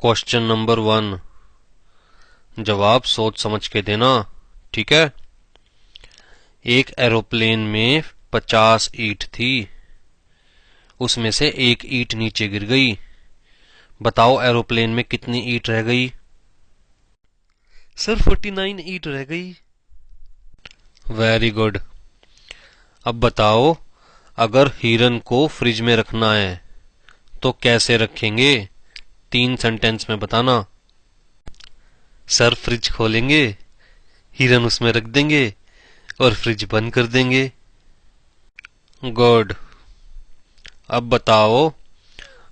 Question number 1 जवाब सोच समझ के देना। ठीक है। एक एरोप्लेन में 50 ईंट थी, उसमें से एक ईंट नीचे गिर गई। बताओ एरोप्लेन में कितनी ईंट रह गई? सर 49 ईंट रह गई। Very good. अब बताओ, अगर हिरन को फ्रिज में रखना है तो कैसे रखेंगे? 3 सेंटेंस में बताना। सर फ्रिज खोलेंगे, हिरन उसमें रख देंगे और फ्रिज बंद कर देंगे। गुड। अब बताओ,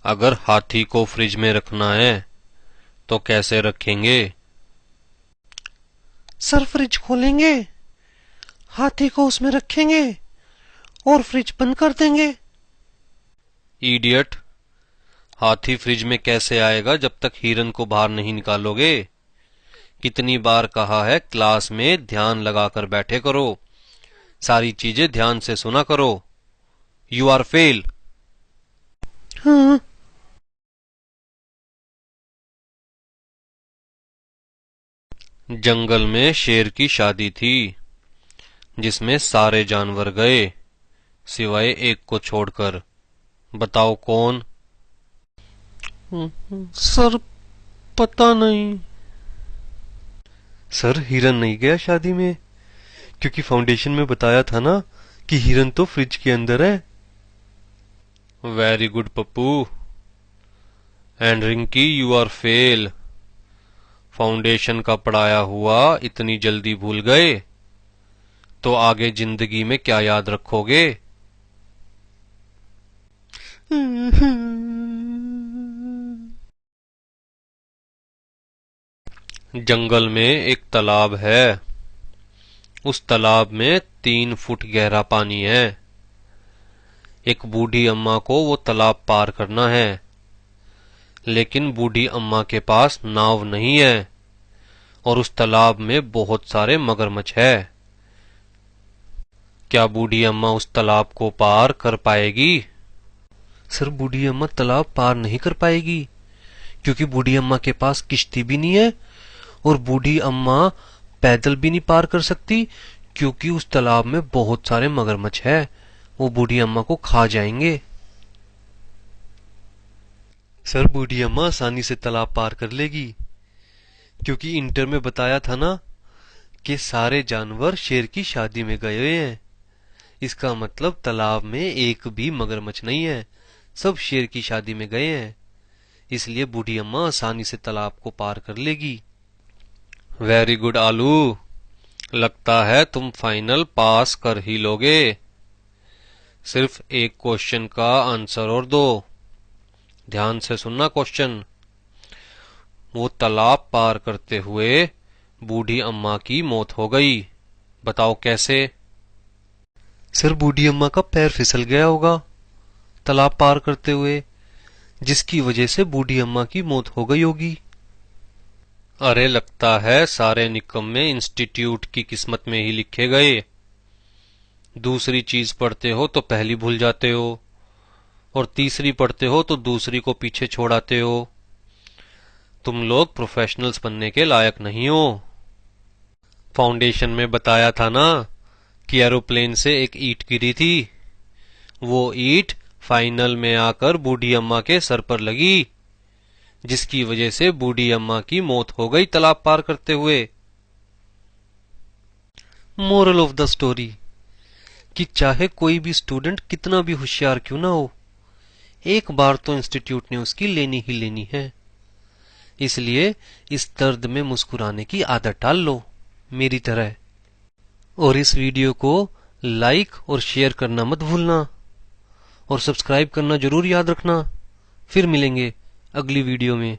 अगर हाथी को फ्रिज में रखना है तो कैसे रखेंगे? सर फ्रिज खोलेंगे, हाथी को उसमें रखेंगे और फ्रिज बंद कर देंगे। इडियट। हाथी फ्रिज में कैसे आएगा जब तक हिरन को बाहर नहीं निकालोगे? कितनी बार कहा है क्लास में ध्यान लगाकर बैठे करो, सारी चीजें ध्यान से सुना करो। You are fail. हाँ। जंगल में शेर की शादी थी जिसमें सारे जानवर गए सिवाय एक को छोड़कर। बताओ कौन? सर पता नहीं। सर हिरन नहीं गया शादी में, क्योंकि फाउंडेशन में बताया था ना कि हिरन तो फ्रिज के अंदर है। Very good Pappu. And Rinki, you are fail. Foundation का पढ़ाया हुआ इतनी जल्दी भूल गए तो आगे जिंदगी में क्या याद रखोगे? जंगल में एक तालाब है, उस तालाब में 3 फुट गहरा पानी है। एक बूढ़ी अम्मा को वो तालाब पार करना है, लेकिन बूढ़ी अम्मा के पास नाव नहीं है और उस तालाब में बहुत सारे मगरमच्छ है। क्या बूढ़ी अम्मा उस तालाब को पार कर पाएगी? सर बूढ़ी अम्मा तालाब पार नहीं कर पाएगी, क्योंकि बूढ़ी अम्मा के पास किश्ती भी नहीं है और बूढ़ी अम्मा पैदल भी नहीं पार कर सकती, क्योंकि उस तालाब में बहुत सारे मगरमच्छ है, वो बूढ़ी अम्मा को खा जाएंगे। सर बूढ़ी अम्मा आसानी से तालाब पार कर लेगी, क्योंकि इंटर में बताया था ना कि सारे जानवर शेर की शादी में गए हुए हैं। इसका मतलब तालाब में एक भी मगरमच्छ नहीं है, सब शेर की शादी में गए हैं। इसलिए बूढ़ी अम्मा आसानी से तालाब को पार कर लेगी। वेरी गुड आलू। लगता है तुम फाइनल पास कर ही लोगे। सिर्फ एक क्वेश्चन का आंसर और दो। ध्यान से सुनना क्वेश्चन। वो तालाब पार करते हुए बूढ़ी अम्मा की मौत हो गई। बताओ कैसे? सर बूढ़ी अम्मा का पैर फिसल गया होगा तालाब पार करते हुए, जिसकी वजह से बूढ़ी अम्मा की मौत हो गई होगी। अरे लगता है सारे निकम्मे इंस्टीट्यूट की किस्मत में ही लिखे गए। दूसरी चीज पढ़ते हो तो पहली भूल जाते हो और तीसरी पढ़ते हो तो दूसरी को पीछे छोड़ाते हो। तुम लोग प्रोफेशनल्स बनने के लायक नहीं हो। फाउंडेशन में बताया था ना कि एरोप्लेन से एक ईंट गिरी थी, वो ईंट फाइनल में आकर बूढ़ी अम्मा के सर पर लगी, जिसकी वजह से बूढ़ी अम्मा की मौत हो गई तालाब पार करते हुए। मोरल ऑफ द स्टोरी कि चाहे कोई भी स्टूडेंट कितना भी होशियार क्यों ना हो, एक बार तो इंस्टीट्यूट ने उसकी लेनी ही लेनी है। इसलिए इस दर्द में मुस्कुराने की आदत डाल लो मेरी तरह। और इस वीडियो को लाइक और शेयर करना मत भूलना और सब्सक्राइब करना जरूर याद रखना। फिर मिलेंगे अगली वीडियो में।